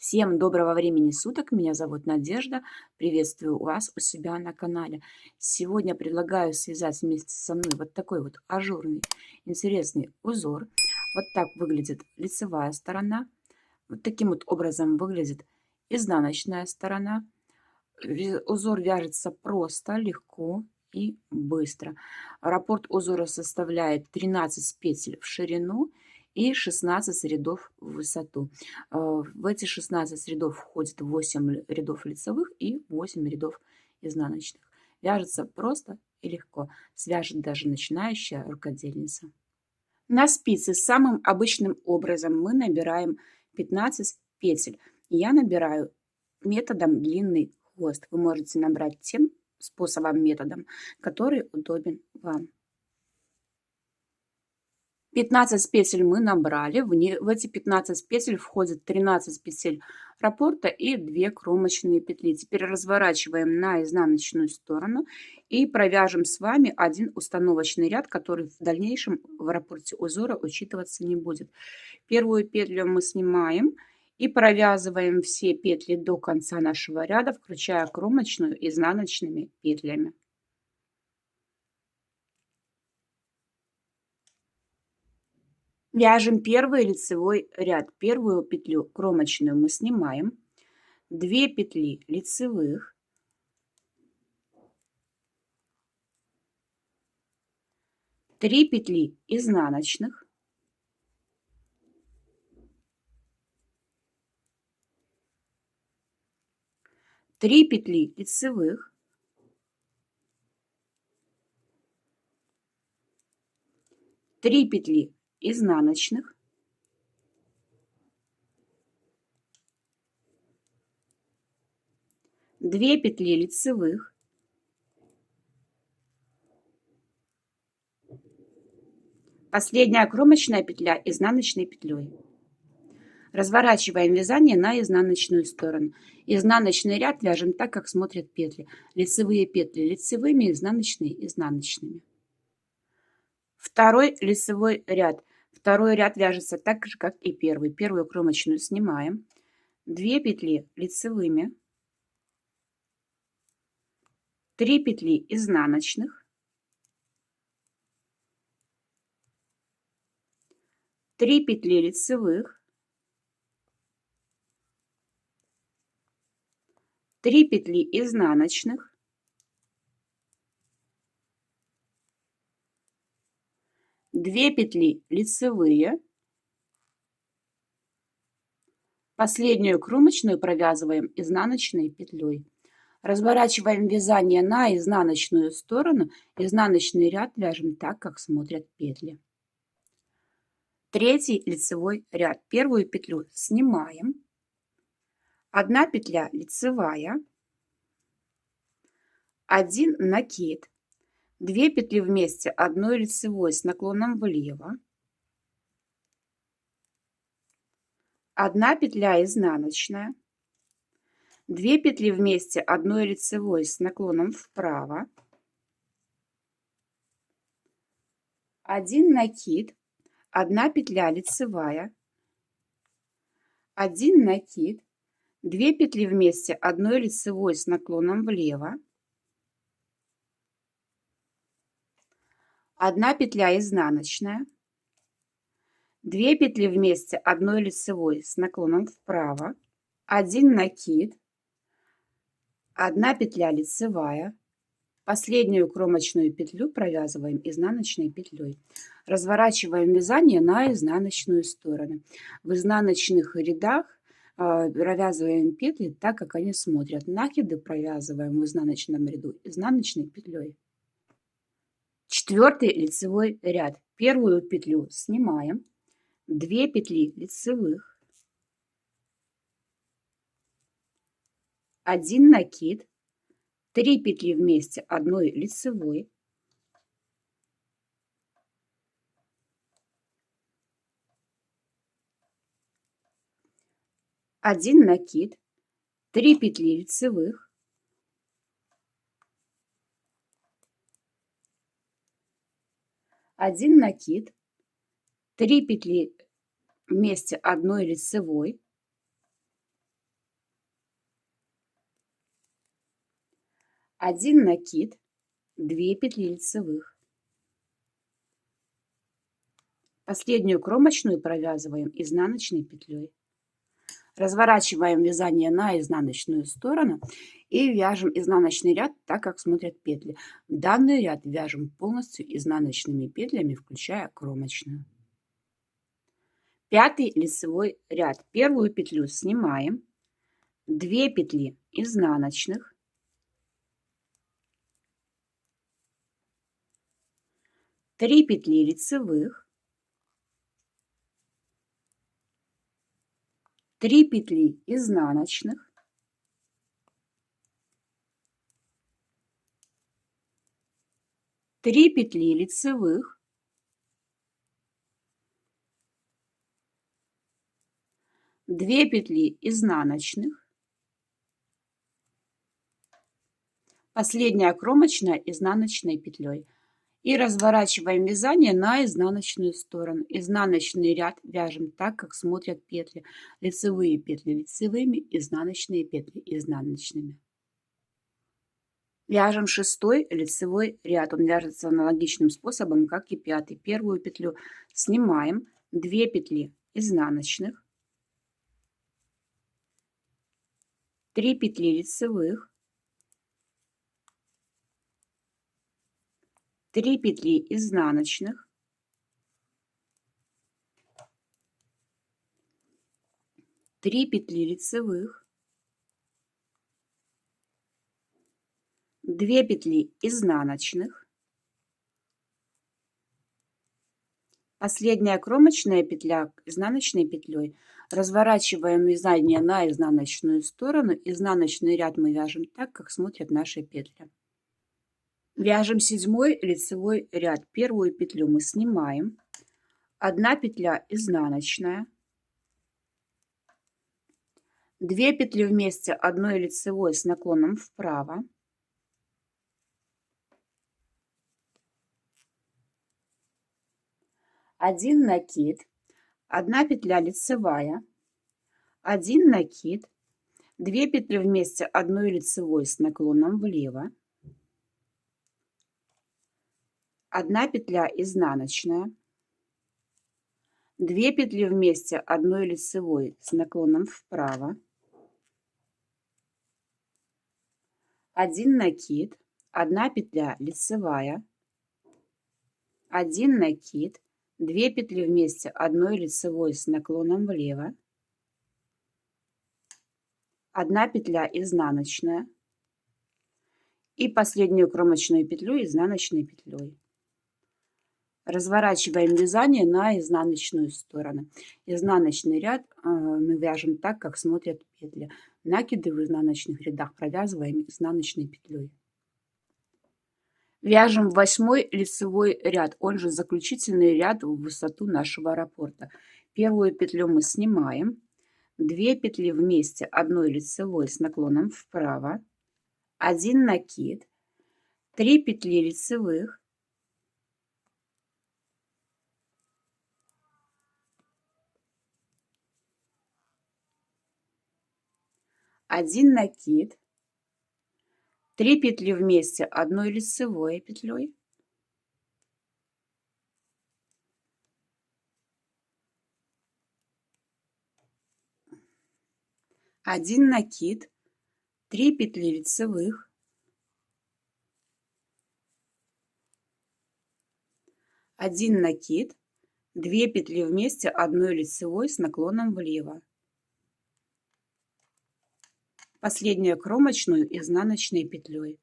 Всем доброго времени суток, меня зовут Надежда, приветствую вас у себя на канале. Сегодня предлагаю связать вместе со мной вот такой вот ажурный интересный узор. Вот так выглядит лицевая сторона, вот таким вот образом выглядит изнаночная сторона. Узор вяжется просто, легко и быстро. Раппорт узора составляет 13 петель в ширину и 16 рядов в высоту. В эти 16 рядов входит 8 рядов лицевых и 8 рядов изнаночных. Вяжется просто и легко. Свяжет даже начинающая рукодельница. На спице самым обычным образом мы набираем 15 петель. Я набираю методом длинный хвост. Вы можете набрать тем способом, методом, который удобен вам. 15 петель мы набрали. В эти 15 петель входит 13 петель раппорта и 2 кромочные петли. Теперь разворачиваем на изнаночную сторону и провяжем с вами один установочный ряд, который в дальнейшем в раппорте узора учитываться не будет. Первую петлю мы снимаем и провязываем все петли до конца нашего ряда, включая кромочную изнаночными петлями. Вяжем первый лицевой ряд. Первую петлю кромочную мы снимаем, 2 петли лицевых, 3 петли изнаночных, 3 петли лицевых, 3 петли изнаночных, 2 петли лицевых, 1 кромочная петля изнаночной петлей. Разворачиваем вязание на изнаночную сторону. Изнаночный ряд вяжем так, как смотрят петли. Лицевые петли лицевыми, изнаночные изнаночными. Второй лицевой ряд. Второй ряд вяжется так же, как и первый. Первую кромочную снимаем, 2 петли лицевыми, 3 петли изнаночных, 3 петли лицевых, 3 петли изнаночных, 2 петли лицевые, последнюю кромочную провязываем изнаночной петлей. Разворачиваем вязание на изнаночную сторону, изнаночный ряд вяжем так, как смотрят петли. Третий лицевой ряд. Первую петлю снимаем, 1 петля лицевая, 1 накид, 2 петли вместе одной лицевой с наклоном влево, 1 петля изнаночная, 2 петли вместе одной лицевой с наклоном вправо, 1 накид, 1 петля лицевая, 1 накид, 2 петли вместе одной лицевой с наклоном влево, 1 петля изнаночная, 2 петли вместе одной лицевой с наклоном вправо, 1 накид, 1 петля лицевая, последнюю кромочную петлю провязываем изнаночной петлей. Разворачиваем вязание на изнаночную сторону. В изнаночных рядах провязываем петли так, как они смотрят. Накиды провязываем в изнаночном ряду изнаночной петлей. Четвертый лицевой ряд. Первую петлю снимаем, 2 петли лицевых, 1 накид, 3 петли вместе одной лицевой, 1 накид, 3 петли лицевых, 1 накид, 3 петли вместе одной лицевой, 1 накид, 2 петли лицевых. Последнюю кромочную провязываем изнаночной петлей. Разворачиваем вязание на изнаночную сторону и вяжем изнаночный ряд так, как смотрят петли. Данный ряд вяжем полностью изнаночными петлями, включая кромочную. Пятый лицевой ряд. Первую петлю снимаем, 2 петли изнаночных, 3 петли лицевых, 3 петли изнаночных, 3 петли лицевых, 2 петли изнаночных, последняя кромочная изнаночной петлей. И разворачиваем вязание на изнаночную сторону. Изнаночный ряд вяжем так, как смотрят петли. Лицевые петли лицевыми, изнаночные петли изнаночными. Вяжем 6-й лицевой ряд. Он вяжется аналогичным способом, как и 5-й. Первую петлю снимаем, 2 петли изнаночных, 3 петли лицевых, 3 петли изнаночных, 3 петли лицевых, 2 петли изнаночных, последняя кромочная петля изнаночной петлей. Разворачиваем вязание на изнаночную сторону. Изнаночный ряд мы вяжем так, как смотрят наши петли. Вяжем 7-й лицевой ряд. Первую петлю мы снимаем, 1 петля изнаночная, 2 петли вместе одной лицевой с наклоном вправо, 1 накид, 1 петля лицевая, 1 накид, 2 петли вместе одной лицевой с наклоном влево, 1 петля изнаночная, 2 петли вместе одной лицевой с наклоном вправо, 1 накид, 1 петля лицевая, 1 накид, 2 петли вместе одной лицевой с наклоном влево, 1 петля изнаночная и последнюю кромочную петлю изнаночной петлей. Разворачиваем вязание на изнаночную сторону. Изнаночный ряд мы вяжем так, как смотрят петли. Накиды в изнаночных рядах провязываем изнаночной петлей. Вяжем 8-й лицевой ряд, он же заключительный ряд в высоту нашего раппорта. Первую петлю мы снимаем, 2 петли вместе одной лицевой с наклоном вправо, 1 накид, 3 петли лицевых, 1 накид, 3 петли вместе одной лицевой петлей, 1 накид, 3 петли лицевых, 1 накид, 2 петли вместе одной лицевой с наклоном влево, последнюю кромочную изнаночной петлей.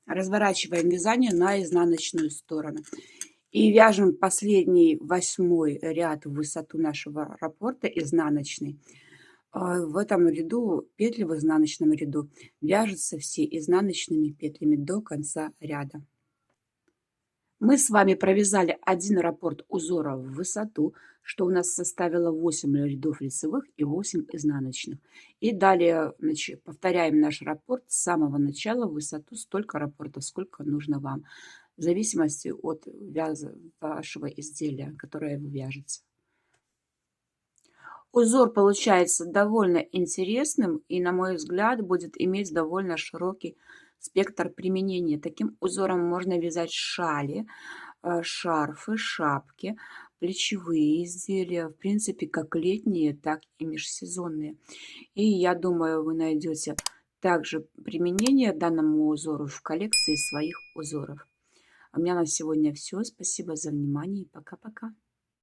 Разворачиваем вязание на изнаночную сторону и вяжем последний 8-й ряд в высоту нашего раппорта изнаночный. В этом ряду петли в изнаночном ряду вяжутся все изнаночными петлями до конца ряда. Мы с вами провязали один раппорт узора в высоту, что у нас составило 8 рядов лицевых и 8 изнаночных. И далее повторяем наш раппорт с самого начала в высоту столько раппортов, сколько нужно вам, в зависимости от вашего изделия, которое вы вяжете. Узор получается довольно интересным и, на мой взгляд, будет иметь довольно широкий спектр применения. Таким узором можно вязать шали, шарфы, шапки, плечевые изделия, в принципе, как летние, так и межсезонные. И я думаю, вы найдете также применение данному узору в коллекции своих узоров. А у меня на сегодня все. Спасибо за внимание и пока-пока.